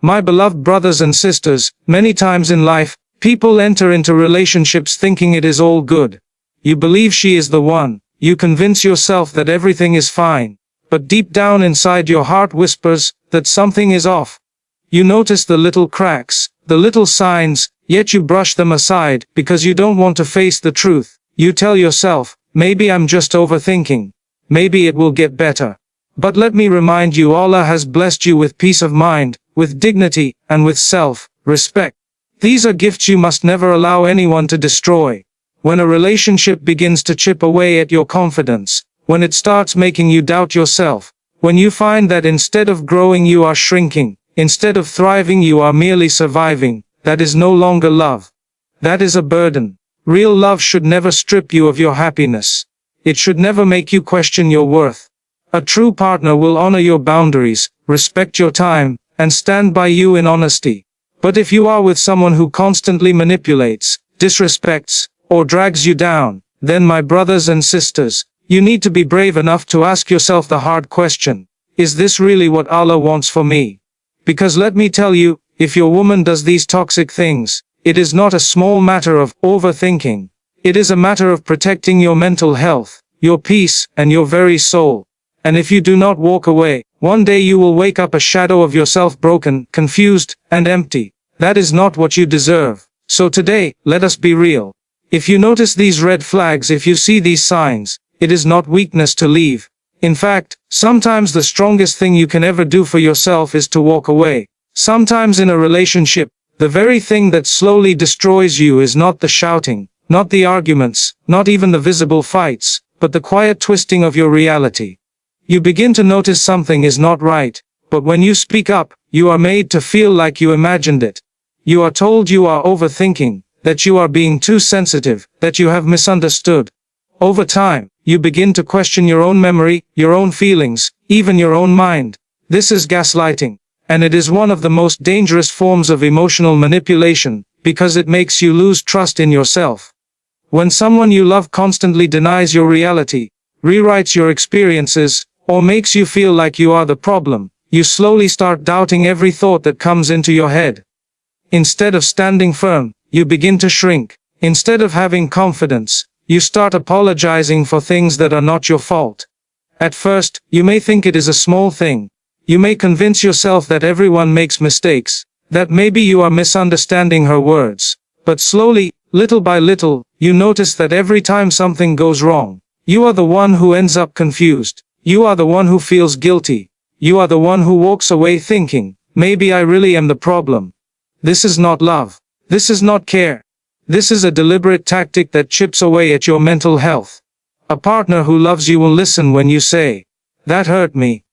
My beloved brothers and sisters, many times in life, people enter into relationships thinking it is all good. You believe she is the one. You convince yourself that everything is fine. But deep down inside your heart whispers that something is off. You notice the little cracks, the little signs, yet you brush them aside because you don't want to face the truth. You tell yourself, maybe I'm just overthinking. Maybe it will get better. But let me remind you, Allah has blessed you with peace of mind, with dignity, and with self-respect. These are gifts you must never allow anyone to destroy. When a relationship begins to chip away at your confidence, when it starts making you doubt yourself, when you find that instead of growing you are shrinking, instead of thriving you are merely surviving, that is no longer love. That is a burden. Real love should never strip you of your happiness. It should never make you question your worth. A true partner will honor your boundaries, respect your time, and stand by you in honesty. But if you are with someone who constantly manipulates, disrespects, or drags you down, then my brothers and sisters, you need to be brave enough to ask yourself the hard question. Is this really what Allah wants for me? Because let me tell you, if your woman does these toxic things, it is not a small matter of overthinking. It is a matter of protecting your mental health, your peace, and your very soul. And if you do not walk away, one day you will wake up a shadow of yourself broken, confused, and empty. That is not what you deserve. So today, let us be real. If you notice these red flags, if you see these signs, it is not weakness to leave. In fact, sometimes the strongest thing you can ever do for yourself is to walk away. Sometimes in a relationship, the very thing that slowly destroys you is not the shouting, not the arguments, not even the visible fights, but the quiet twisting of your reality. You begin to notice something is not right, but when you speak up, you are made to feel like you imagined it. You are told you are overthinking, that you are being too sensitive, that you have misunderstood. Over time, you begin to question your own memory, your own feelings, even your own mind. This is gaslighting, and it is one of the most dangerous forms of emotional manipulation, because it makes you lose trust in yourself. When someone you love constantly denies your reality, rewrites your experiences, or makes you feel like you are the problem, you slowly start doubting every thought that comes into your head. Instead of standing firm, you begin to shrink. Instead of having confidence, you start apologizing for things that are not your fault. At first, you may think it is a small thing. You may convince yourself that everyone makes mistakes, that maybe you are misunderstanding her words. But slowly, little by little, you notice that every time something goes wrong, you are the one who ends up confused. You are the one who feels guilty. You are the one who walks away thinking, maybe I really am the problem. This is not love. This is not care. This is a deliberate tactic that chips away at your mental health. A partner who loves you will listen when you say, "That hurt me."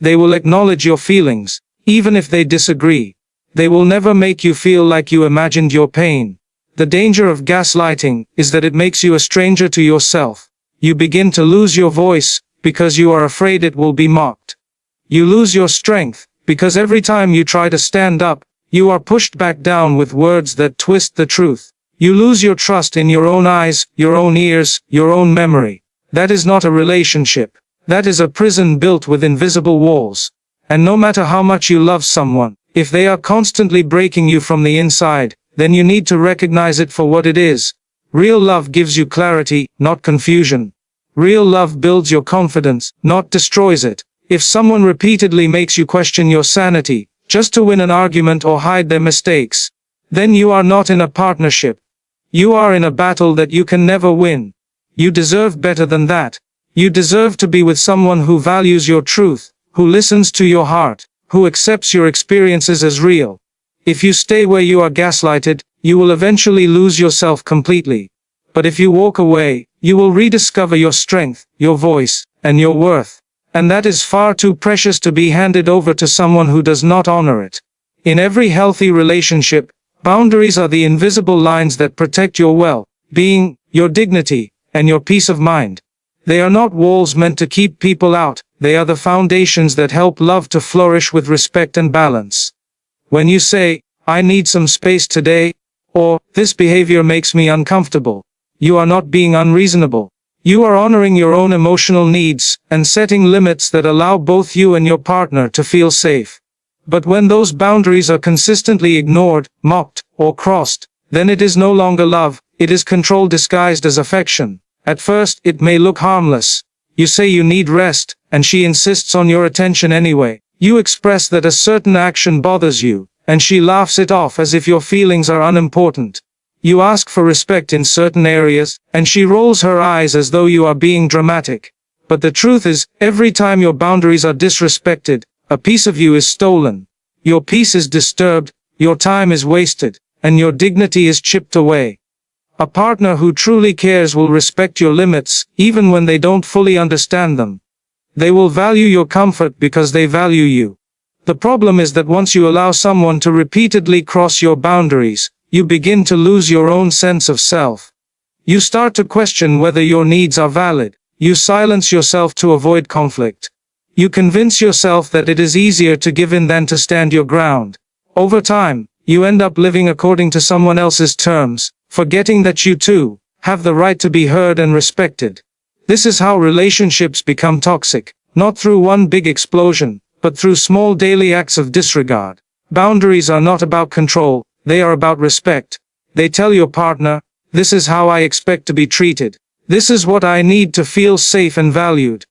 They will acknowledge your feelings, even if they disagree. They will never make you feel like you imagined your pain. The danger of gaslighting is that it makes you a stranger to yourself. You begin to lose your voice, because you are afraid it will be mocked. You lose your strength, because every time you try to stand up, you are pushed back down with words that twist the truth. You lose your trust in your own eyes, your own ears, your own memory. That is not a relationship. That is a prison built with invisible walls. And no matter how much you love someone, if they are constantly breaking you from the inside, then you need to recognize it for what it is. Real love gives you clarity, not confusion. Real love builds your confidence, not destroys it. If someone repeatedly makes you question your sanity, just to win an argument or hide their mistakes, then you are not in a partnership. You are in a battle that you can never win. You deserve better than that. You deserve to be with someone who values your truth, who listens to your heart, who accepts your experiences as real. If you stay where you are gaslighted, you will eventually lose yourself completely. But if you walk away, you will rediscover your strength, your voice, and your worth. And that is far too precious to be handed over to someone who does not honor it. In every healthy relationship, boundaries are the invisible lines that protect your well-being, your dignity, and your peace of mind. They are not walls meant to keep people out, they are the foundations that help love to flourish with respect and balance. When you say, "I need some space today," or "this behavior makes me uncomfortable," you are not being unreasonable. You are honoring your own emotional needs, and setting limits that allow both you and your partner to feel safe. But when those boundaries are consistently ignored, mocked, or crossed, then it is no longer love, it is control disguised as affection. At first, it may look harmless. You say you need rest, and she insists on your attention anyway. You express that a certain action bothers you, and she laughs it off as if your feelings are unimportant. You ask for respect in certain areas, and she rolls her eyes as though you are being dramatic. But the truth is, every time your boundaries are disrespected, a piece of you is stolen. Your peace is disturbed, your time is wasted, and your dignity is chipped away. A partner who truly cares will respect your limits, even when they don't fully understand them. They will value your comfort because they value you. The problem is that once you allow someone to repeatedly cross your boundaries, you begin to lose your own sense of self. You start to question whether your needs are valid. You silence yourself to avoid conflict. You convince yourself that it is easier to give in than to stand your ground. Over time, you end up living according to someone else's terms, forgetting that you too have the right to be heard and respected. This is how relationships become toxic, not through one big explosion, but through small daily acts of disregard. Boundaries are not about control, they are about respect. They tell your partner, "This is how I expect to be treated. This is what I need to feel safe and valued."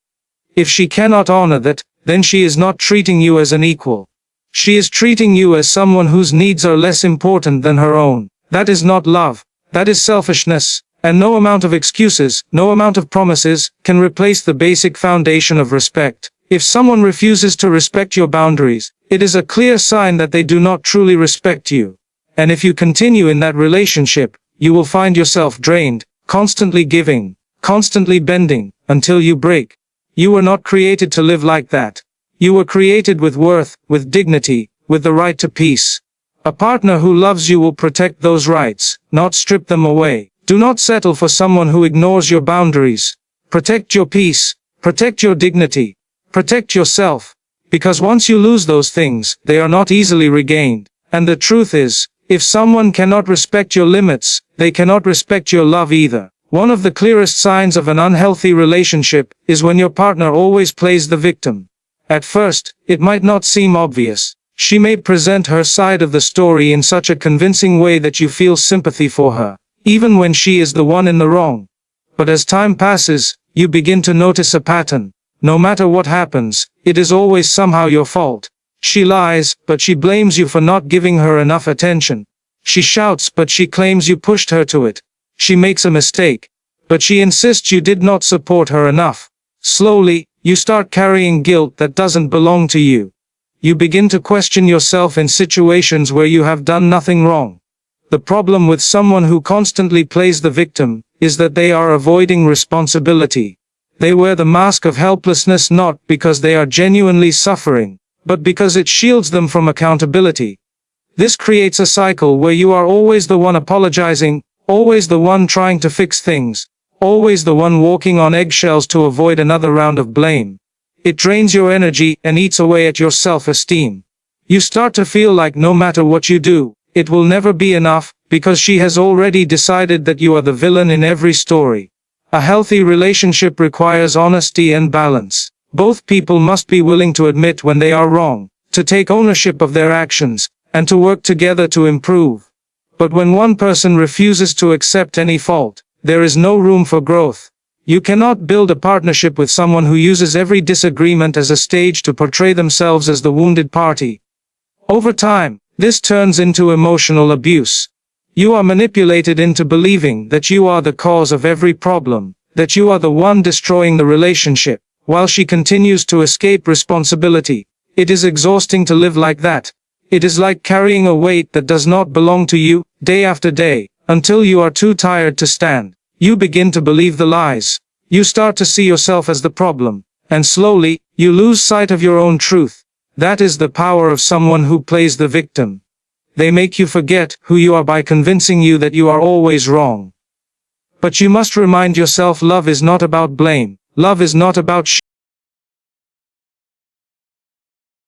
If she cannot honor that, then she is not treating you as an equal. She is treating you as someone whose needs are less important than her own. That is not love. That is selfishness. And no amount of excuses, no amount of promises, can replace the basic foundation of respect. If someone refuses to respect your boundaries, it is a clear sign that they do not truly respect you. And if you continue in that relationship, you will find yourself drained, constantly giving, constantly bending, until you break. You were not created to live like that. You were created with worth, with dignity, with the right to peace. A partner who loves you will protect those rights, not strip them away. Do not settle for someone who ignores your boundaries. Protect your peace, protect your dignity, protect yourself. Because once you lose those things, they are not easily regained. And the truth is, if someone cannot respect your limits, they cannot respect your love either. One of the clearest signs of an unhealthy relationship is when your partner always plays the victim. At first, it might not seem obvious. She may present her side of the story in such a convincing way that you feel sympathy for her, even when she is the one in the wrong. But as time passes, you begin to notice a pattern. No matter what happens, it is always somehow your fault. She lies, but she blames you for not giving her enough attention. She shouts, but she claims you pushed her to it. She makes a mistake, but she insists you did not support her enough. Slowly, you start carrying guilt that doesn't belong to you. You begin to question yourself in situations where you have done nothing wrong. The problem with someone who constantly plays the victim is that they are avoiding responsibility. They wear the mask of helplessness not because they are genuinely suffering, but because it shields them from accountability. This creates a cycle where you are always the one apologizing, always the one trying to fix things, always the one walking on eggshells to avoid another round of blame. It drains your energy and eats away at your self-esteem. You start to feel like no matter what you do, it will never be enough, because she has already decided that you are the villain in every story. A healthy relationship requires honesty and balance. Both people must be willing to admit when they are wrong, to take ownership of their actions, and to work together to improve. But when one person refuses to accept any fault, there is no room for growth. You cannot build a partnership with someone who uses every disagreement as a stage to portray themselves as the wounded party. Over time, this turns into emotional abuse. You are manipulated into believing that you are the cause of every problem, that you are the one destroying the relationship, while she continues to escape responsibility. It is exhausting to live like that. It is like carrying a weight that does not belong to you, day after day, until you are too tired to stand. You begin to believe the lies. You start to see yourself as the problem, and slowly, you lose sight of your own truth. That is the power of someone who plays the victim. They make you forget who you are by convincing you that you are always wrong. But you must remind yourself love is not about blame. Love is not about